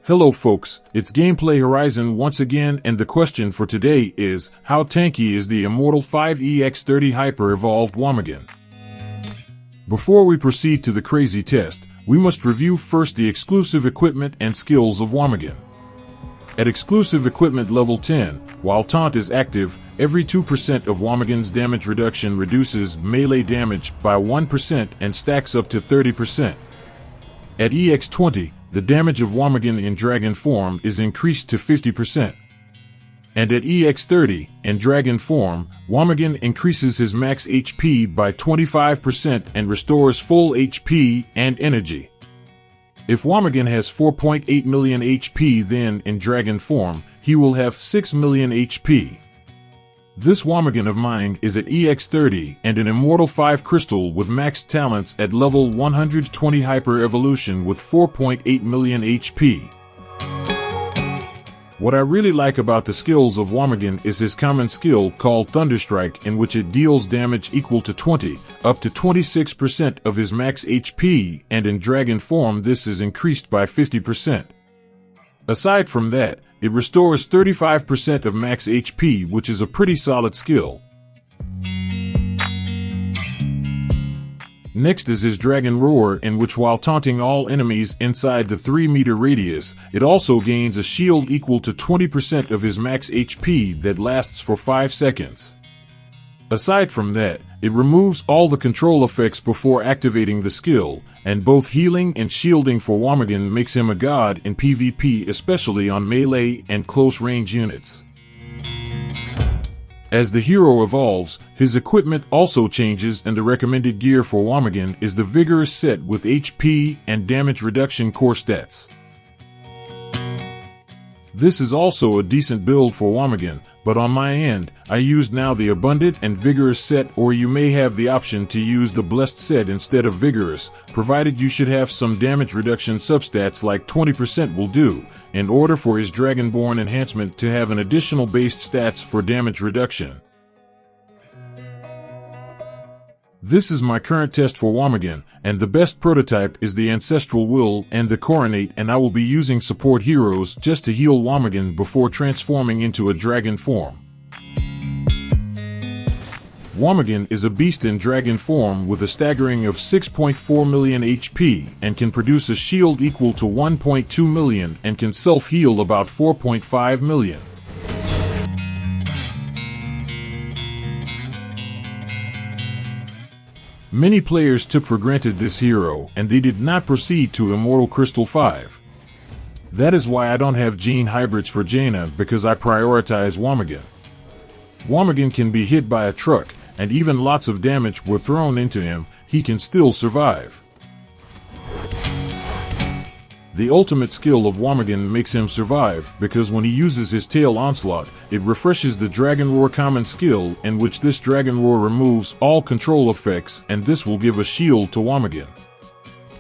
Hello folks, it's Gameplay Horizon once again, and the question for today is, how tanky is the Immortal 5 EX30 Hyper-Evolved Womigon? Before we proceed to the crazy test, we must review first the exclusive equipment and skills of Womigon. At exclusive equipment level 10, while taunt is active, every 2% of Womigon's damage reduction reduces melee damage by 1% and stacks up to 30%. At EX20, the damage of Womigon in dragon form is increased to 50%. And at EX30, in dragon form, Womigon increases his max HP by 25% and restores full HP and energy. If Womigon has 4.8 million HP, then in dragon form, he will have 6 million HP. This Womigon of mine is at EX30 and an Immortal 5 crystal with max talents at level 120 Hyper Evolution with 4.8 million HP. What I really like about the skills of Womigon is his common skill called thunderstrike, in which it deals damage equal to 20, up to 26% of his max HP, and in dragon form this is increased by 50%. Aside from that, it restores 35% of max HP, which is a pretty solid skill. Next is his Dragon Roar, in which while taunting all enemies inside the 3-meter radius, it also gains a shield equal to 20% of his max HP that lasts for 5 seconds. Aside from that, it removes all the control effects before activating the skill, and both healing and shielding for Womigon makes him a god in PvP, especially on melee and close-range units. As the hero evolves, his equipment also changes, and the recommended gear for Womigon is the Vigorous set with HP and damage reduction core stats. This is also a decent build for Womigon, but on my end, I used now the Abundant and Vigorous set, or you may have the option to use the Blessed set instead of Vigorous, provided you should have some damage reduction substats like 20% will do, in order for his Dragonborn enhancement to have an additional based stats for damage reduction. This is my current test for Womigon, and the best prototype is the Ancestral Will and the Coronate, and I will be using support heroes just to heal Womigon before transforming into a dragon form. Womigon is a beast in dragon form with a staggering of 6.4 million HP and can produce a shield equal to 1.2 million and can self-heal about 4.5 million. Many players took for granted this hero, and they did not proceed to Immortal Crystal 5. That is why I don't have gene hybrids for Jaina, because I prioritize Womigon. Womigon can be hit by a truck, and even lots of damage were thrown into him, he can still survive. The ultimate skill of Womigon makes him survive, because when he uses his Tail Onslaught, it refreshes the Dragon Roar common skill, in which this Dragon Roar removes all control effects, and this will give a shield to Womigon.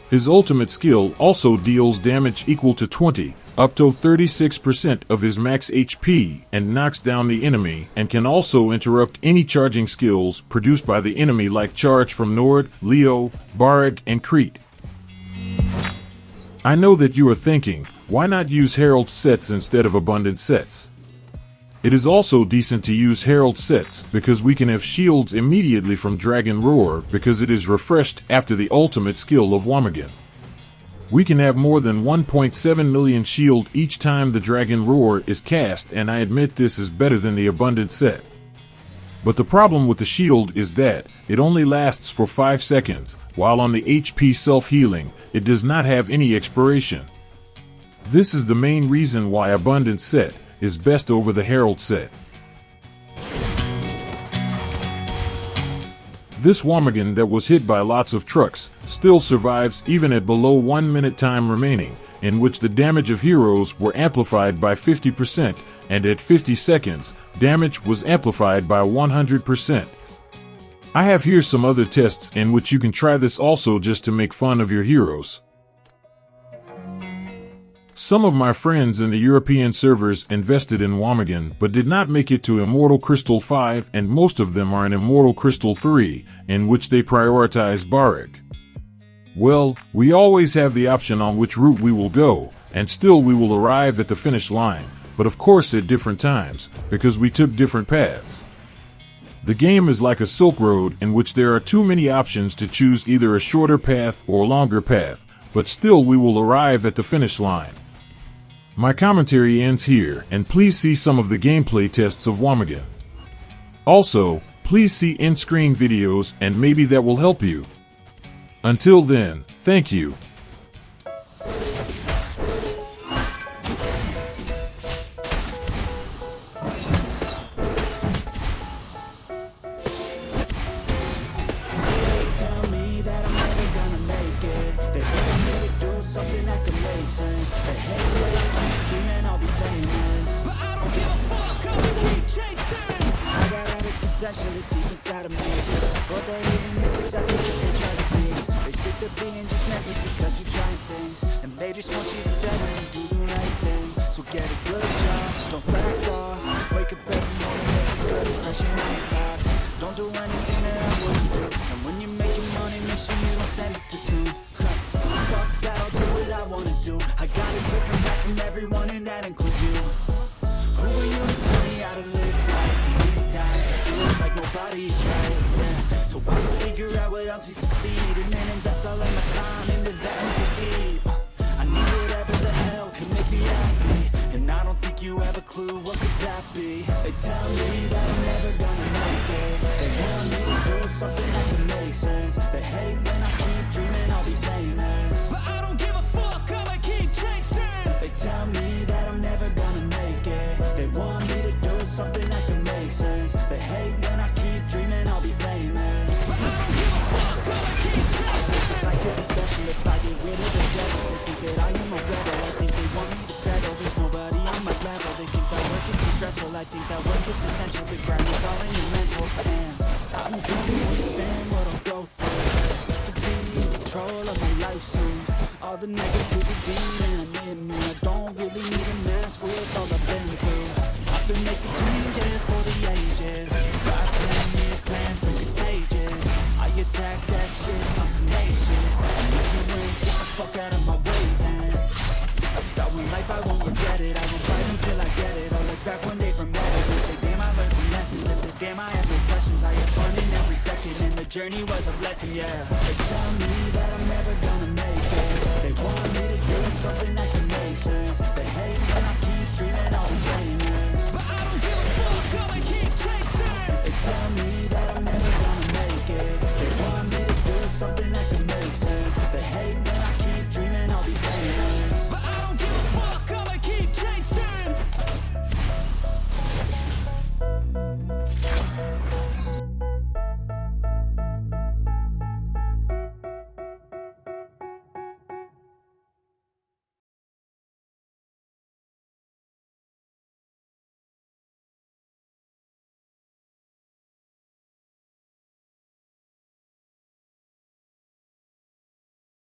His ultimate skill also deals damage equal to 20, up to 36% of his max HP, and knocks down the enemy, and can also interrupt any charging skills produced by the enemy like Charge from Nord, Leo, Barik, and Crete. I know that you are thinking, why not use Herald sets instead of Abundant sets? It is also decent to use Herald sets because we can have shields immediately from Dragon Roar because it is refreshed after the ultimate skill of Womigon. We can have more than 1.7 million shield each time the Dragon Roar is cast, and I admit this is better than the Abundant set. But the problem with the shield is that it only lasts for 5 seconds, while on the HP self-healing, it does not have any expiration. This is the main reason why Abundant set is best over the Herald set. This Womigon that was hit by lots of trucks still survives even at below 1 minute time remaining, in which the damage of heroes were amplified by 50%, and at 50 seconds, damage was amplified by 100%. I have here some other tests in which you can try this also just to make fun of your heroes. Some of my friends in the European servers invested in Womigon but did not make it to Immortal Crystal 5, and most of them are in Immortal Crystal 3, in which they prioritize Barik. Well, we always have the option on which route we will go, and still we will arrive at the finish line, but of course at different times, because we took different paths. The game is like a Silk Road in which there are too many options to choose either a shorter path or longer path, but still we will arrive at the finish line. My commentary ends here, and please see some of the gameplay tests of Womigon. Also, please see in-screen videos and maybe that will help you. Until then, thank you. Something that can make sense. They hate what I keep dreaming I'll be famous, but I don't give a fuck, I'ma keep chasing. I got all this potential that's deep inside of me, but they hating your success because they try to be. They sick of being just mental because you're trying things, and they just want you to settle and do the right thing. So get a good job, don't slack off. Wake up every morning, make a good impression on your boss. Don't do anything that I wouldn't do, and when you're making money, make sure you don't spend it too soon. Fuck that, I'll do what I wanna do. I got a different path from everyone, and that includes you. Who are you to tell me how to live life? In these times, it feels like nobody's right, yeah. So I can figure out what else we succeed, and then invest all of my time into that and proceed. I need whatever the hell can make me happy, and I don't think you have a clue what could that be. They tell me that I'm never gonna make it. They want me to do something that can make sense. They hate when I keep dreaming I'll be famous, but I don't give a fuck, I'ma keep chasing. They tell me that I'm never gonna make it. They want me to do something that can make sense. They hate when I keep dreaming I'll be famous, but I don't give a fuck, I'ma keep chasing. It's like a discussion if I get rid of the devils. They think that I am a rebel, I think they want me to settle. There's nobody on my level. They think that work is too stressful, I think that work is essential. The grind is all in your mental, and I don't think you understand what I'll go through just to be in control of my life soon. All the negativity, and admit me, I don't really need a mask with all I've been through. I've been making changes for the ages. 5, 10-year plans are contagious. I attack that shit, I'm tenacious. And if you ain't, get the fuck out of my way then. That one life I won't regret it. I will fight until I get it. I'll look back one day from Reddit and say damn I learned some lessons, and say damn I have no questions. I had fun in every second and the journey was a blessing, yeah. They tell me that I'm never gonna make it. They want me to do something that can make sense.